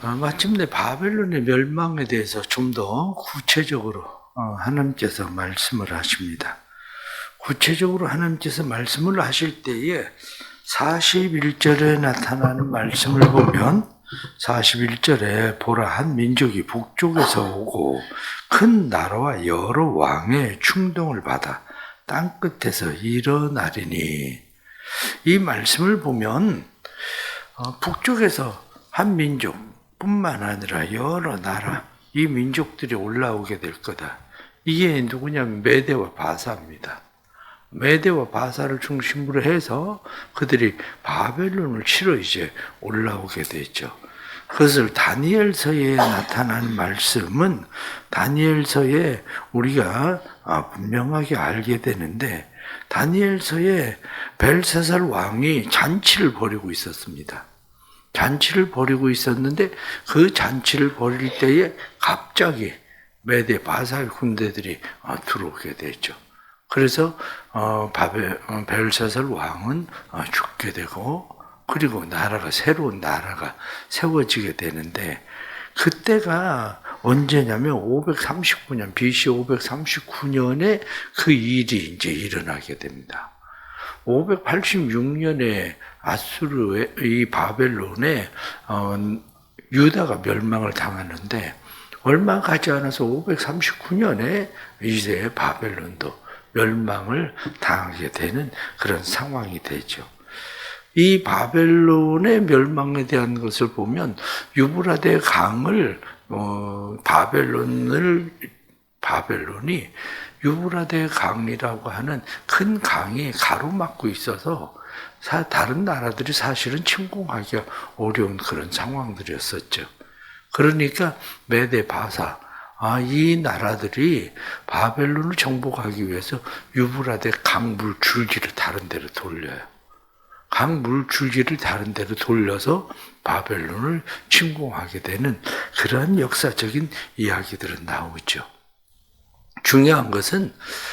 마침내 바벨론의 멸망에 대해서 좀 더 구체적으로 하나님께서 말씀을 하십니다. 구체적으로 하나님께서 말씀을 하실 때에 41절에 나타나는 말씀을 보면 41절에 보라 한 민족이 북쪽에서 오고 큰 나라와 여러 왕의 충동을 받아 땅끝에서 일어나리니, 이 말씀을 보면 북쪽에서 한 민족뿐만 아니라 여러 나라, 이 민족들이 올라오게 될 거다. 이게 누구냐면 메대와 바사입니다. 메대와 바사를 중심으로 해서 그들이 바벨론을 치러 이제 올라오게 되죠. 그것을 다니엘서에 나타난 말씀은 다니엘서에 우리가 분명하게 알게 되는데, 다니엘서에 벨사살 왕이 잔치를 벌이고 있었습니다. 잔치를 벌이고 있었는데 그 잔치를 벌일 때에 갑자기 메대 바사의 군대들이 들어오게 되죠. 그래서 벨사살 왕은 죽게 되고, 그리고 새로운 나라가 세워지게 되는데, 그때가 언제냐면 539년, BC 539년에 그 일이 이제 일어나게 됩니다. 586년에 아수르의 이 바벨론에 유다가 멸망을 당하는데, 얼마 가지 않아서 539년에 이제 바벨론도 멸망을 당하게 되는 그런 상황이 되죠. 이 바벨론의 멸망에 대한 것을 보면 유브라데 강을 바벨론이 유브라데 강이라고 하는 큰 강이 가로막고 있어서 다른 나라들이 사실은 침공하기가 어려운 그런 상황들이었었죠. 그러니까 메대 바사, 이 나라들이 바벨론을 정복하기 위해서 유브라데 강물 줄기를 다른 데로 돌려요. 강물 줄기를 다른 데로 돌려서 바벨론을 침공하게 되는 그러한 역사적인 이야기들은 나오죠. 중요한 것은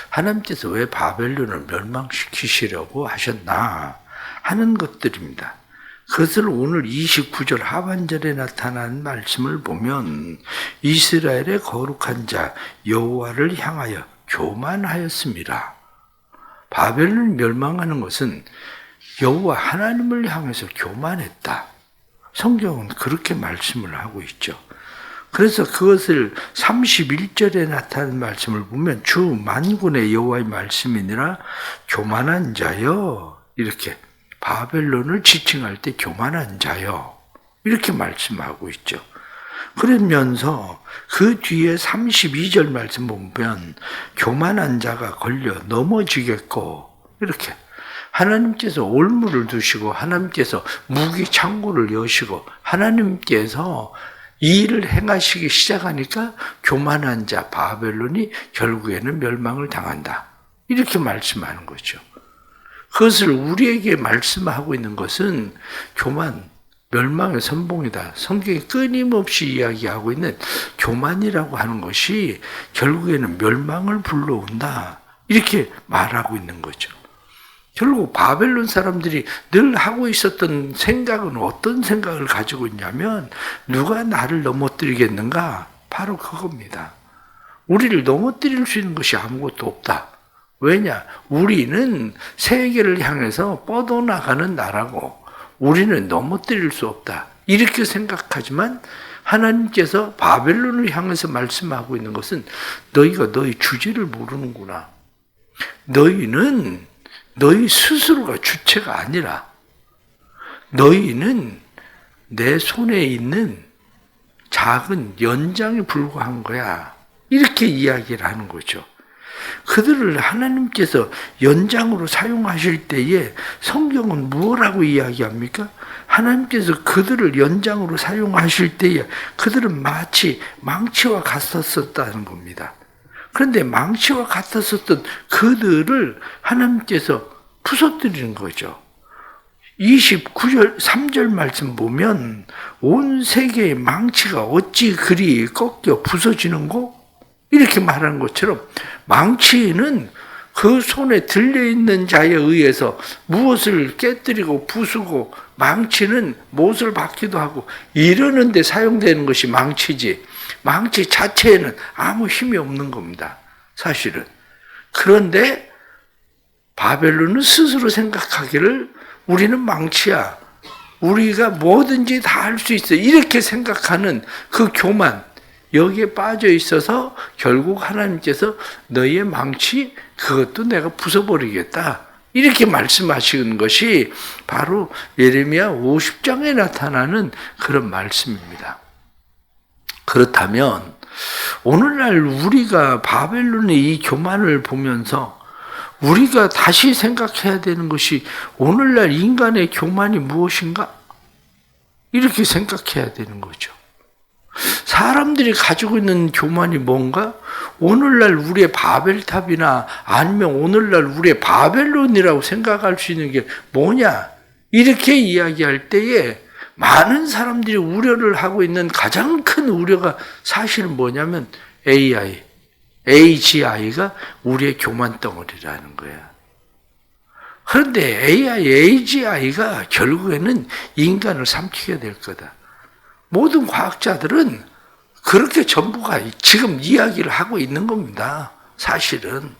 하나님께서 왜 바벨론을 멸망시키시려고 하셨나 하는 것들입니다. 그것을 오늘 29절 하반절에 나타난 말씀을 보면 이스라엘의 거룩한 자 여호와를 향하여 교만하였습니다. 바벨론이 멸망하는 것은 여호와 하나님을 향해서 교만했다. 성경은 그렇게 말씀을 하고 있죠. 그래서 그것을 31절에 나타난 말씀을 보면 주 만군의 여호와의 말씀이니라 교만한 자여, 이렇게 바벨론을 지칭할 때 교만한 자여, 이렇게 말씀하고 있죠. 그러면서 그 뒤에 32절 말씀 보면 교만한 자가 걸려 넘어지겠고, 이렇게 하나님께서 올무를 두시고 하나님께서 무기 창고를 여시고 하나님께서 이 일을 행하시기 시작하니까 교만한 자 바벨론이 결국에는 멸망을 당한다, 이렇게 말씀하는 거죠. 그것을 우리에게 말씀하고 있는 것은 교만, 멸망의 선봉이다. 성경이 끊임없이 이야기하고 있는 교만이라고 하는 것이 결국에는 멸망을 불러온다, 이렇게 말하고 있는 거죠. 결국 바벨론 사람들이 늘 하고 있었던 생각은 어떤 생각을 가지고 있냐면, 누가 나를 넘어뜨리겠는가? 바로 그겁니다. 우리를 넘어뜨릴 수 있는 것이 아무것도 없다. 왜냐? 우리는 세계를 향해서 뻗어나가는 나라고 우리는 넘어뜨릴 수 없다, 이렇게 생각하지만 하나님께서 바벨론을 향해서 말씀하고 있는 것은 너희가 너희 주제를 모르는구나. 너희는 너희 스스로가 주체가 아니라 너희는 내 손에 있는 작은 연장에 불과한 거야, 이렇게 이야기를 하는 거죠. 그들을 하나님께서 연장으로 사용하실 때에 성경은 무엇라고 이야기합니까? 하나님께서 그들을 연장으로 사용하실 때에 그들은 마치 망치와 같았었다는 겁니다. 그런데 망치와 같았었던 그들을 하나님께서 부서뜨리는 거죠. 29절 3절 말씀 보면 온 세계의 망치가 어찌 그리 꺾여 부서지는고? 이렇게 말하는 것처럼 망치는 그 손에 들려있는 자에 의해서 무엇을 깨뜨리고 부수고 망치는 못을 받기도 하고 이러는 데 사용되는 것이 망치지, 망치 자체에는 아무 힘이 없는 겁니다. 사실은. 그런데 바벨론은 스스로 생각하기를 우리는 망치야, 우리가 뭐든지 다 할 수 있어, 이렇게 생각하는 그 교만, 여기에 빠져 있어서 결국 하나님께서 너희의 망치 그것도 내가 부숴버리겠다, 이렇게 말씀하시는 것이 바로 예레미야 50장에 나타나는 그런 말씀입니다. 그렇다면 오늘날 우리가 바벨론의 이 교만을 보면서 우리가 다시 생각해야 되는 것이 오늘날 인간의 교만이 무엇인가? 이렇게 생각해야 되는 거죠. 사람들이 가지고 있는 교만이 뭔가? 오늘날 우리의 바벨탑이나 아니면 오늘날 우리의 바벨론이라고 생각할 수 있는 게 뭐냐? 이렇게 이야기할 때에 많은 사람들이 우려를 하고 있는 가장 큰 우려가 사실은 뭐냐면 AGI가 우리의 교만 덩어리라는 거야. 그런데 AGI가 결국에는 인간을 삼키게 될 거다. 모든 과학자들은 그렇게 전부가 지금 이야기를 하고 있는 겁니다. 사실은.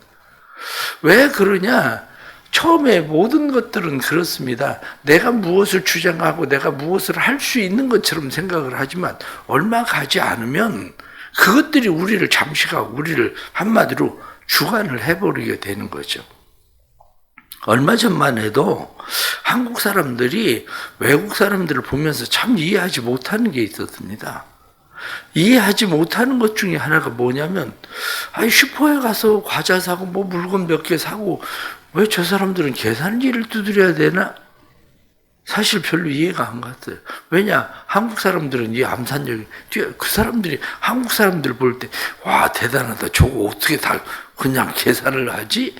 왜 그러냐? 처음에 모든 것들은 그렇습니다. 내가 무엇을 주장하고 내가 무엇을 할 수 있는 것처럼 생각을 하지만 얼마 가지 않으면 그것들이 우리를 잠식하고 우리를 한마디로 주관을 해버리게 되는 거죠. 얼마 전만 해도 한국 사람들이 외국 사람들을 보면서 참 이해하지 못하는 게 있었습니다. 이해하지 못하는 것 중에 하나가 뭐냐면, 슈퍼에 가서 과자 사고 뭐 물건 몇 개 사고 왜 저 사람들은 계산기를 두드려야 되나? 사실 별로 이해가 안 갔어요. 왜냐? 한국 사람들은 이 암산력이, 그 사람들이 한국 사람들 볼 때, 와, 대단하다. 저거 어떻게 다 그냥 계산을 하지?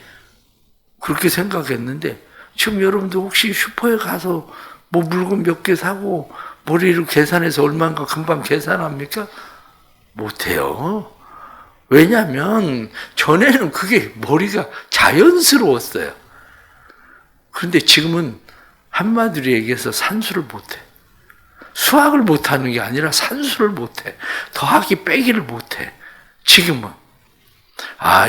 그렇게 생각했는데, 지금 여러분들 혹시 슈퍼에 가서 뭐 물건 몇 개 사고 머리로 계산해서 얼마인가 금방 계산합니까? 못해요. 왜냐하면 전에는 그게 머리가 자연스러웠어요. 그런데 지금은 한마디로 얘기해서 산수를 못해. 수학을 못하는 게 아니라 산수를 못해. 더하기 빼기를 못해. 지금은.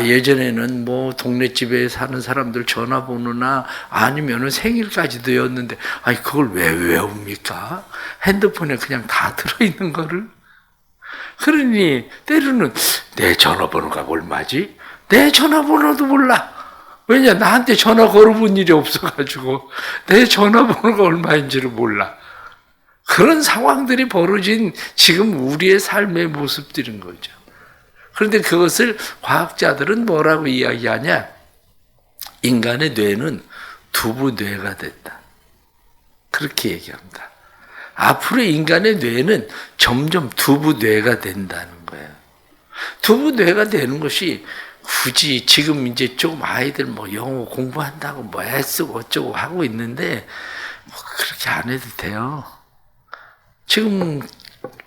예전에는 뭐 동네집에 사는 사람들 전화번호나 아니면은 생일까지도 였는데, 그걸 왜 외웁니까? 핸드폰에 그냥 다 들어있는 거를. 그러니 때로는 내 전화번호가 얼마지? 내 전화번호도 몰라. 왜냐? 나한테 전화 걸어본 일이 없어가지고 내 전화번호가 얼마인지를 몰라. 그런 상황들이 벌어진 지금 우리의 삶의 모습들인 거죠. 그런데 그것을 과학자들은 뭐라고 이야기하냐? 인간의 뇌는 두부뇌가 됐다. 그렇게 얘기합니다. 앞으로 인간의 뇌는 점점 두부뇌가 된다는 거예요. 두부뇌가 되는 것이 굳이 지금 이제 좀 아이들 뭐 영어 공부한다고 뭐 애쓰고 어쩌고 하고 있는데 그렇게 안 해도 돼요. 지금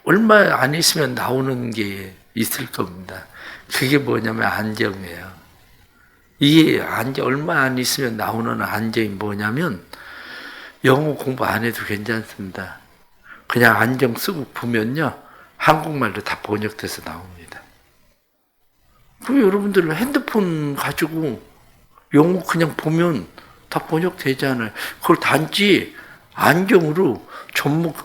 얼마 안 있으면 나오는 게 있을 겁니다. 그게 뭐냐면 안정이에요. 이게 얼마 안 있으면 나오는 안정이 뭐냐면 영어 공부 안 해도 괜찮습니다. 그냥 안정 쓰고 보면요, 한국말로 다 번역돼서 나옵니다. 그럼 여러분들 핸드폰 가지고 영어 그냥 보면 다 번역되잖아요. 그걸 단지 안경으로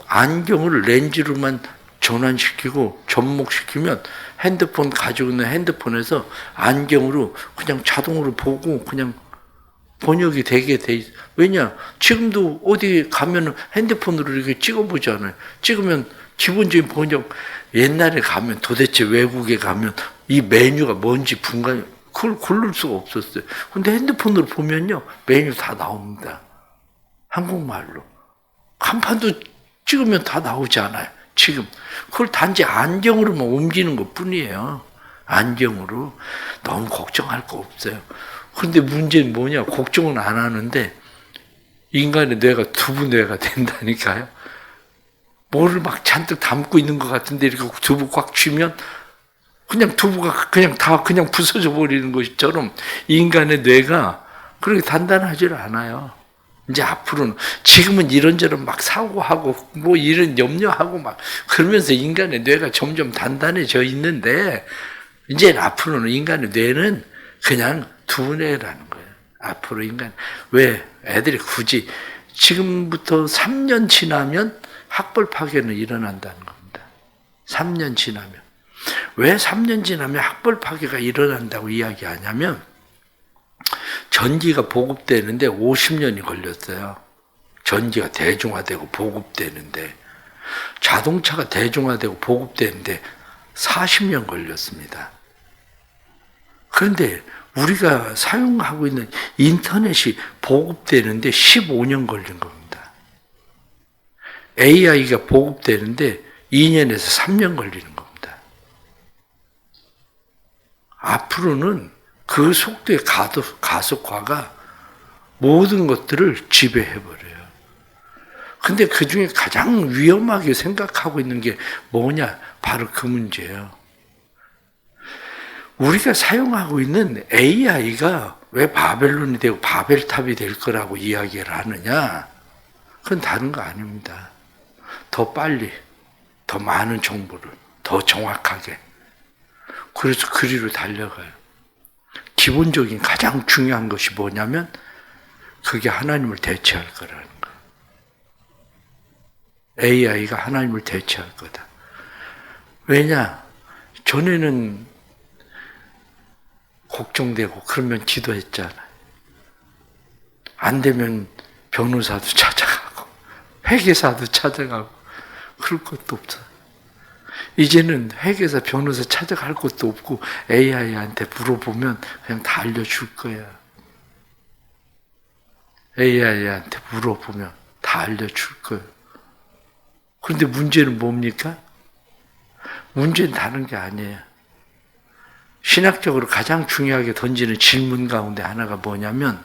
안경을 렌즈로만 전환시키고 접목시키면 핸드폰 가지고 있는 핸드폰에서 안경으로 그냥 자동으로 보고 그냥 번역이 되게 돼 있어요. 왜냐? 지금도 어디 가면 핸드폰으로 이렇게 찍어보잖아요. 찍으면 기본적인 번역, 옛날에 가면 도대체 외국에 가면 이 메뉴가 뭔지 분간이, 그걸 고를 수가 없었어요. 근데 핸드폰으로 보면요, 메뉴 다 나옵니다. 한국말로. 간판도 찍으면 다 나오잖아요. 지금. 그걸 단지 안경으로만 옮기는 것 뿐이에요. 안경으로. 너무 걱정할 거 없어요. 그런데 문제는 뭐냐? 걱정은 안 하는데 인간의 뇌가 두부뇌가 된다니까요. 뭐를 막 잔뜩 담고 있는 것 같은데 이렇게 두부 꽉 쥐면 그냥 두부가 그냥 다 그냥 부서져 버리는 것처럼 인간의 뇌가 그렇게 단단하지 않아요. 이제 앞으로는 지금은 이런저런 막 사고하고 뭐 이런 염려하고 막 그러면서 인간의 뇌가 점점 단단해져 있는데 이제 앞으로는 인간의 뇌는 그냥 두뇌라는 거예요. 앞으로 인간 왜 애들이 굳이 지금부터 3년 지나면 학벌 파괴는 일어난다는 겁니다. 3년 지나면 왜 3년 지나면 학벌 파괴가 일어난다고 이야기하냐면 전기가 보급되는데 50년이 걸렸어요. 전기가 대중화되고 보급되는데 자동차가 대중화되고 보급되는데 40년 걸렸습니다. 그런데 우리가 사용하고 있는 인터넷이 보급되는데 15년 걸린 겁니다. AI가 보급되는데 2년에서 3년 걸리는 겁니다. 앞으로는 그 속도의 가속화가 모든 것들을 지배해버려요. 근데 그 중에 가장 위험하게 생각하고 있는 게 뭐냐? 바로 그 문제예요. 우리가 사용하고 있는 AI가 왜 바벨론이 되고 바벨탑이 될 거라고 이야기를 하느냐? 그건 다른 거 아닙니다. 더 빨리, 더 많은 정보를, 더 정확하게. 그래서 그리로 달려가요. 기본적인 가장 중요한 것이 뭐냐면 그게 하나님을 대체할 거라는 거예요. AI가 하나님을 대체할 거다. 왜냐? 전에는 걱정되고 그러면 기도했잖아요. 안 되면 변호사도 찾아가고 회계사도 찾아가고 그럴 것도 없어요. 이제는 회계사, 변호사 찾아갈 것도 없고 AI한테 물어보면 그냥 다 알려줄 거야. AI한테 물어보면 다 알려줄 거예요. 그런데 문제는 뭡니까? 문제는 다른 게 아니에요. 신학적으로 가장 중요하게 던지는 질문 가운데 하나가 뭐냐면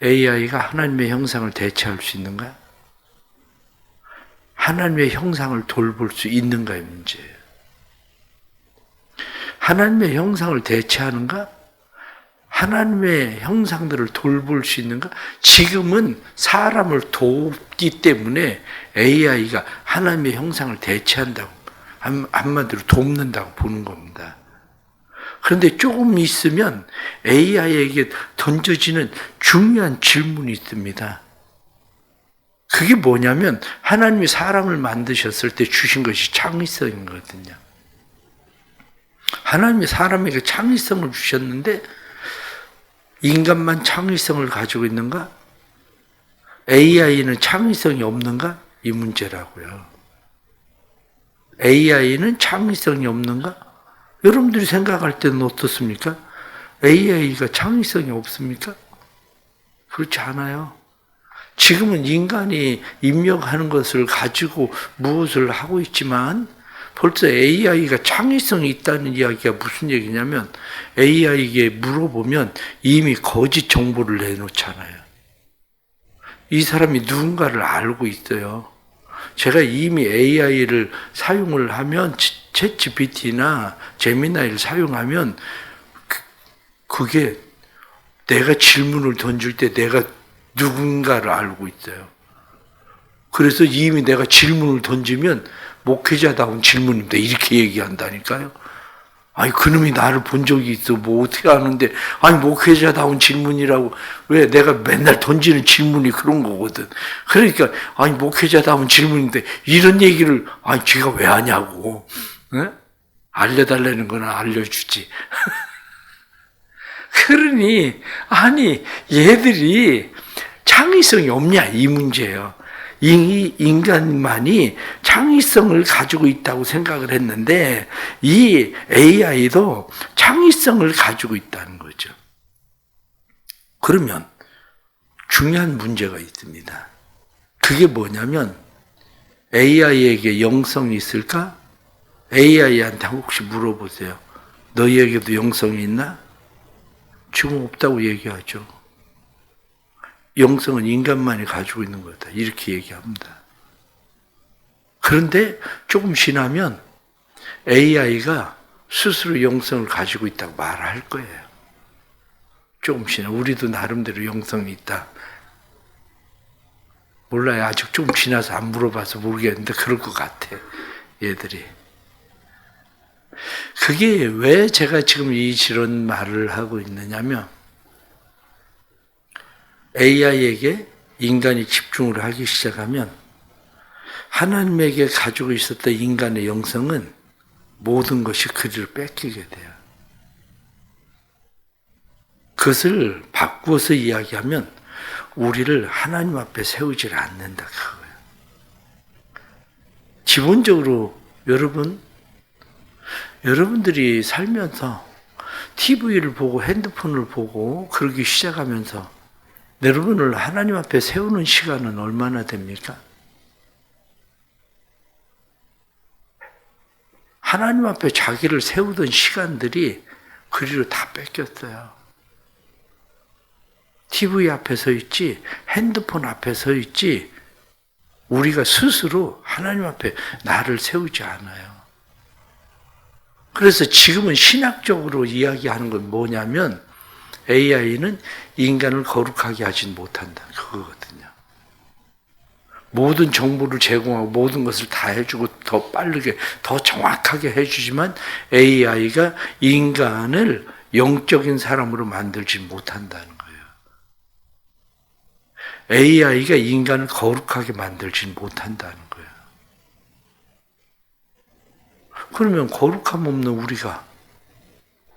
AI가 하나님의 형상을 대체할 수 있는가? 하나님의 형상을 돌볼 수 있는가의 문제예요. 하나님의 형상을 대체하는가? 하나님의 형상들을 돌볼 수 있는가? 지금은 사람을 돕기 때문에 AI가 하나님의 형상을 대체한다고, 한마디로 돕는다고 보는 겁니다. 그런데 조금 있으면 AI에게 던져지는 중요한 질문이 있습니다. 그게 뭐냐면 하나님이 사람을 만드셨을 때 주신 것이 창의성이거든요. 하나님이 사람에게 창의성을 주셨는데 인간만 창의성을 가지고 있는가? AI는 창의성이 없는가? 이 문제라고요. AI는 창의성이 없는가? 여러분들이 생각할 때는 어떻습니까? AI가 창의성이 없습니까? 그렇지 않아요. 지금은 인간이 입력하는 것을 가지고 무엇을 하고 있지만 벌써 AI가 창의성이 있다는 이야기가 무슨 얘기냐면 AI에게 물어보면 이미 거짓 정보를 내놓잖아요. 이 사람이 누군가를 알고 있어요. 제가 이미 AI를 사용을 하면 챗GPT나 제미나이를 사용하면 그게 내가 질문을 던질 때 내가 누군가를 알고 있어요. 그래서 이미 내가 질문을 던지면 목회자다운 질문입니다. 이렇게 얘기한다니까요. 아니 그놈이 나를 본 적이 있어. 뭐 어떻게 아는데 아니 목회자다운 질문이라고. 왜 내가 맨날 던지는 질문이 그런 거거든. 그러니까 아니 목회자다운 질문인데 이런 얘기를 아니 제가 왜 하냐고. 네? 알려달라는 거나 알려주지. 그러니 아니 얘들이 창의성이 없냐 이 문제예요. 인간만이 창의성을 가지고 있다고 생각을 했는데 이 AI도 창의성을 가지고 있다는 거죠. 그러면 중요한 문제가 있습니다. 그게 뭐냐면 AI에게 영성이 있을까? AI한테 혹시 물어보세요. 너희에게도 영성이 있나? 지금 없다고 얘기하죠. 영성은 인간만이 가지고 있는 거다. 이렇게 얘기합니다. 그런데 조금 지나면 AI가 스스로 영성을 가지고 있다고 말할 거예요. 조금씩. 우리도 나름대로 영성이 있다. 몰라요. 아직 좀 지나서 안 물어봐서 모르겠는데 그럴 것 같아. 얘들이. 그게 왜 제가 지금 이런 말을 하고 있느냐면 AI에게 인간이 집중을 하기 시작하면 하나님에게 가지고 있었던 인간의 영성은 모든 것이 그를 뺏기게 돼요. 그것을 바꾸어서 이야기하면 우리를 하나님 앞에 세우질 않는다 그거예요. 기본적으로 여러분들이 살면서 TV를 보고 핸드폰을 보고 그러기 시작하면서 여러분을 하나님 앞에 세우는 시간은 얼마나 됩니까? 하나님 앞에 자기를 세우던 시간들이 그리로 다 뺏겼어요. TV 앞에 서 있지, 핸드폰 앞에 서 있지, 우리가 스스로 하나님 앞에 나를 세우지 않아요. 그래서 지금은 신학적으로 이야기하는 건 뭐냐면 AI는 인간을 거룩하게 하진 못한다. 그거거든요. 모든 정보를 제공하고 모든 것을 다 해주고 더 빠르게, 더 정확하게 해주지만 AI가 인간을 영적인 사람으로 만들지 못한다는 거예요. AI가 인간을 거룩하게 만들지 못한다는 거예요. 그러면 거룩함 없는 우리가,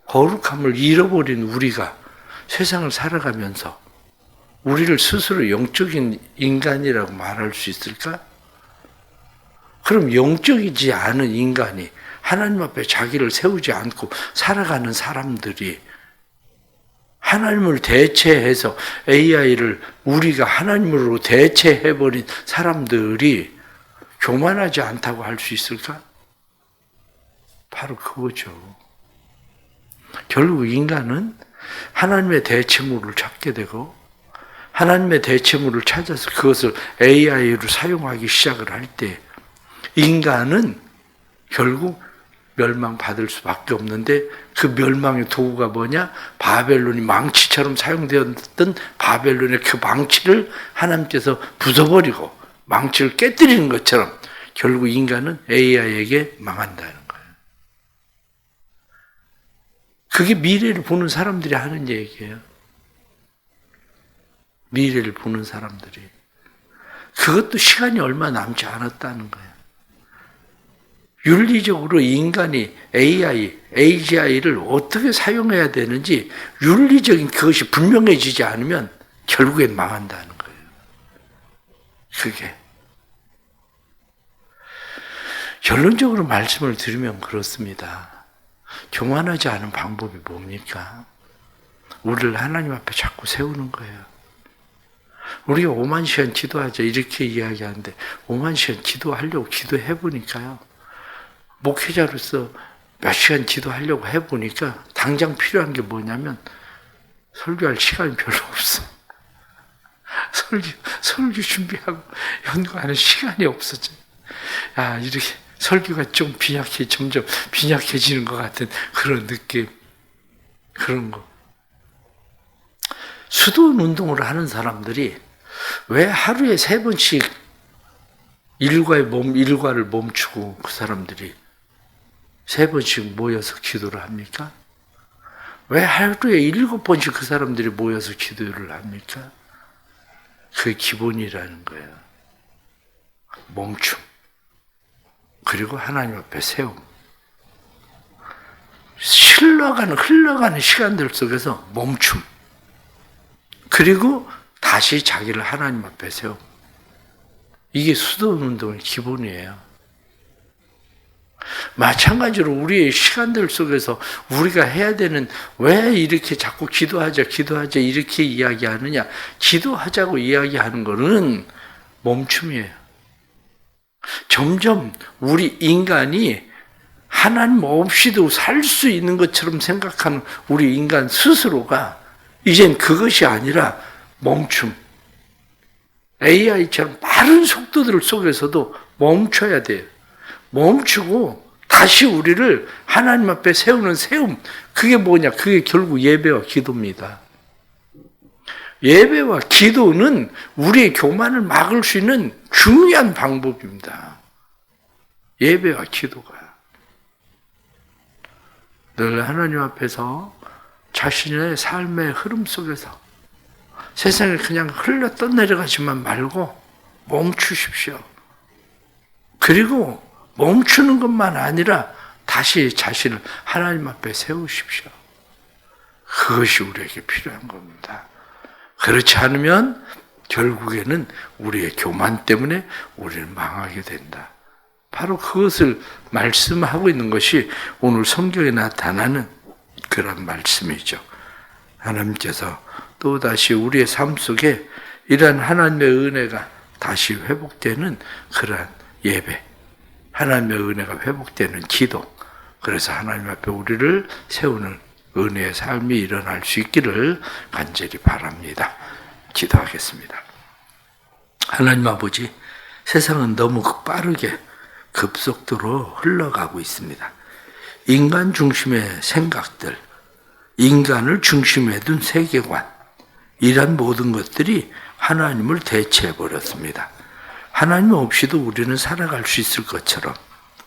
거룩함을 잃어버린 우리가 세상을 살아가면서 우리를 스스로 영적인 인간이라고 말할 수 있을까? 그럼 영적이지 않은 인간이 하나님 앞에 자기를 세우지 않고 살아가는 사람들이 하나님을 대체해서 AI를 우리가 하나님으로 대체해버린 사람들이 교만하지 않다고 할 수 있을까? 바로 그거죠. 결국 인간은 하나님의 대체물을 찾게 되고 하나님의 대체물을 찾아서 그것을 AI로 사용하기 시작을 할 때 인간은 결국 멸망받을 수밖에 없는데 그 멸망의 도구가 뭐냐? 바벨론이 망치처럼 사용되었던 바벨론의 그 망치를 하나님께서 부숴버리고 망치를 깨뜨리는 것처럼 결국 인간은 AI에게 망한다는 거예요. 그게 미래를 보는 사람들이 하는 얘기예요. 미래를 보는 사람들이. 그것도 시간이 얼마 남지 않았다는 거예요. 윤리적으로 인간이 AGI를 어떻게 사용해야 되는지 윤리적인 그것이 분명해지지 않으면 결국엔 망한다는 거예요. 그게. 결론적으로 말씀을 드리면 그렇습니다. 교만하지 않은 방법이 뭡니까? 우리를 하나님 앞에 자꾸 세우는 거예요. 우리가 5만 시간 기도하자 이렇게 이야기하는데 5만 시간 기도하려고 기도해보니까요. 목회자로서 몇 시간 기도하려고 해보니까 당장 필요한 게 뭐냐면 설교할 시간이 별로 없어. 설교 준비하고 연구하는 시간이 없어져. 아, 이렇게 설교가 좀 점점 빈약해지는 것 같은 그런 느낌. 그런 거. 수도원 운동을 하는 사람들이 왜 하루에 3번씩 일과를 멈추고 그 사람들이 3번씩 모여서 기도를 합니까? 왜 하루에 7번씩 그 사람들이 모여서 기도를 합니까? 그게 기본이라는 거예요. 멈춤. 그리고 하나님 앞에 세움. 흘러가는 시간들 속에서 멈춤. 그리고 다시 자기를 하나님 앞에 세움. 이게 수도원 운동의 기본이에요. 마찬가지로 우리의 시간들 속에서 우리가 해야 되는 왜 이렇게 자꾸 기도하자 이렇게 이야기하느냐. 기도하자고 이야기하는 것은 멈춤이에요. 점점 우리 인간이 하나님 없이도 살 수 있는 것처럼 생각하는 우리 인간 스스로가 이젠 그것이 아니라 멈춤. AI처럼 빠른 속도들 속에서도 멈춰야 돼요. 멈추고 다시 우리를 하나님 앞에 세우는 세움, 그게 뭐냐? 그게 결국 예배와 기도입니다. 예배와 기도는 우리의 교만을 막을 수 있는 중요한 방법입니다. 예배와 기도가. 늘 하나님 앞에서 자신의 삶의 흐름 속에서 세상에 그냥 흘러 떠내려가지만 말고 멈추십시오. 그리고 멈추는 것만 아니라 다시 자신을 하나님 앞에 세우십시오. 그것이 우리에게 필요한 겁니다. 그렇지 않으면 결국에는 우리의 교만 때문에 우리는 망하게 된다. 바로 그것을 말씀하고 있는 것이 오늘 성경에 나타나는 그런 말씀이죠. 하나님께서 또다시 우리의 삶 속에 이러한 하나님의 은혜가 다시 회복되는 그러한 예배, 하나님의 은혜가 회복되는 기도, 그래서 하나님 앞에 우리를 세우는 은혜의 삶이 일어날 수 있기를 간절히 바랍니다. 기도하겠습니다. 하나님 아버지, 세상은 너무 빠르게 급속도로 흘러가고 있습니다. 인간 중심의 생각들, 인간을 중심에 둔 세계관, 이런 모든 것들이 하나님을 대체해버렸습니다. 하나님 없이도 우리는 살아갈 수 있을 것처럼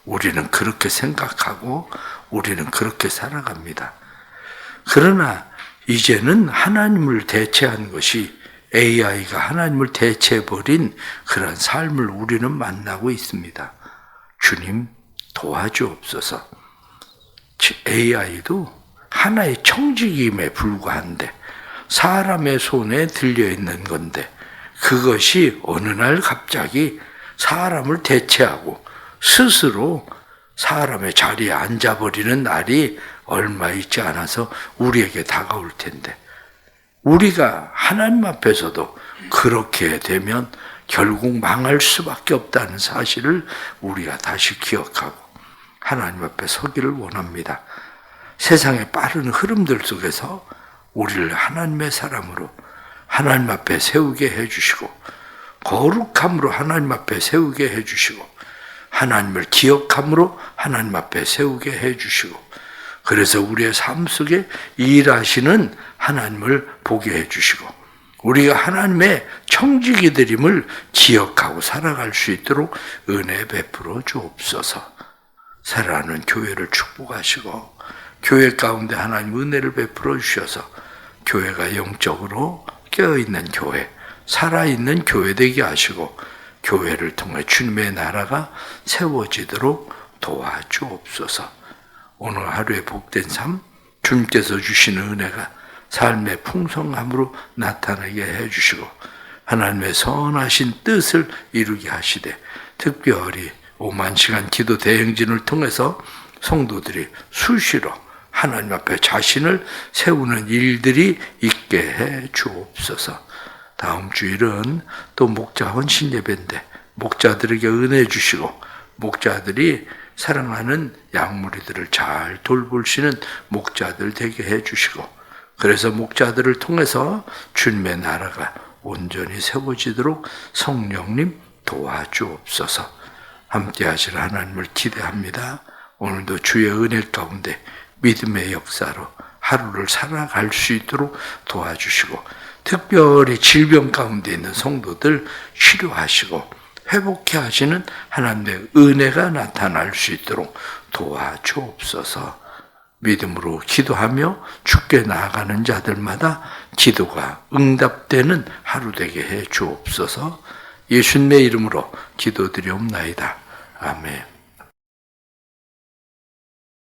우리는 그렇게 생각하고 우리는 그렇게 살아갑니다. 그러나 이제는 하나님을 대체한 것이 AI가 하나님을 대체해버린 그런 삶을 우리는 만나고 있습니다. 주님 도와주옵소서. AI도 하나의 청지기임에 불과한데 사람의 손에 들려있는 건데 그것이 어느 날 갑자기 사람을 대체하고 스스로 사람의 자리에 앉아버리는 날이 얼마 있지 않아서 우리에게 다가올 텐데 우리가 하나님 앞에서도 그렇게 되면 결국 망할 수밖에 없다는 사실을 우리가 다시 기억하고 하나님 앞에 서기를 원합니다. 세상의 빠른 흐름들 속에서 우리를 하나님의 사람으로 하나님 앞에 세우게 해주시고 거룩함으로 하나님 앞에 세우게 해주시고 하나님을 기억함으로 하나님 앞에 세우게 해주시고 그래서 우리의 삶 속에 일하시는 하나님을 보게 해주시고 우리가 하나님의 청지기들임을 기억하고 살아갈 수 있도록 은혜 베풀어 주옵소서. 살아가는 교회를 축복하시고 교회 가운데 하나님 은혜를 베풀어 주셔서 교회가 영적으로 깨어있는 교회, 살아있는 교회 되게 하시고 교회를 통해 주님의 나라가 세워지도록 도와주옵소서. 오늘 하루의 복된 삶, 주님께서 주시는 은혜가 삶의 풍성함으로 나타나게 해주시고 하나님의 선하신 뜻을 이루게 하시되 특별히 5만 시간 기도 대행진을 통해서 성도들이 수시로 하나님 앞에 자신을 세우는 일들이 있게 해 주옵소서. 다음 주일은 또 목자 헌신 예배인데 목자들에게 은혜 주시고 목자들이 사랑하는 양무리들을 잘 돌보시는 목자들 되게 해 주시고 그래서 목자들을 통해서 주님의 나라가 온전히 세워지도록 성령님 도와주옵소서. 함께 하실 하나님을 기대합니다. 오늘도 주의 은혜 가운데 믿음의 역사로 하루를 살아갈 수 있도록 도와주시고 특별히 질병 가운데 있는 성도들 치료하시고 회복해 하시는 하나님의 은혜가 나타날 수 있도록 도와주옵소서. 믿음으로 기도하며 주께 나아가는 자들마다 기도가 응답되는 하루 되게 해 주옵소서. 예수님의 이름으로 기도드리옵나이다. 아멘.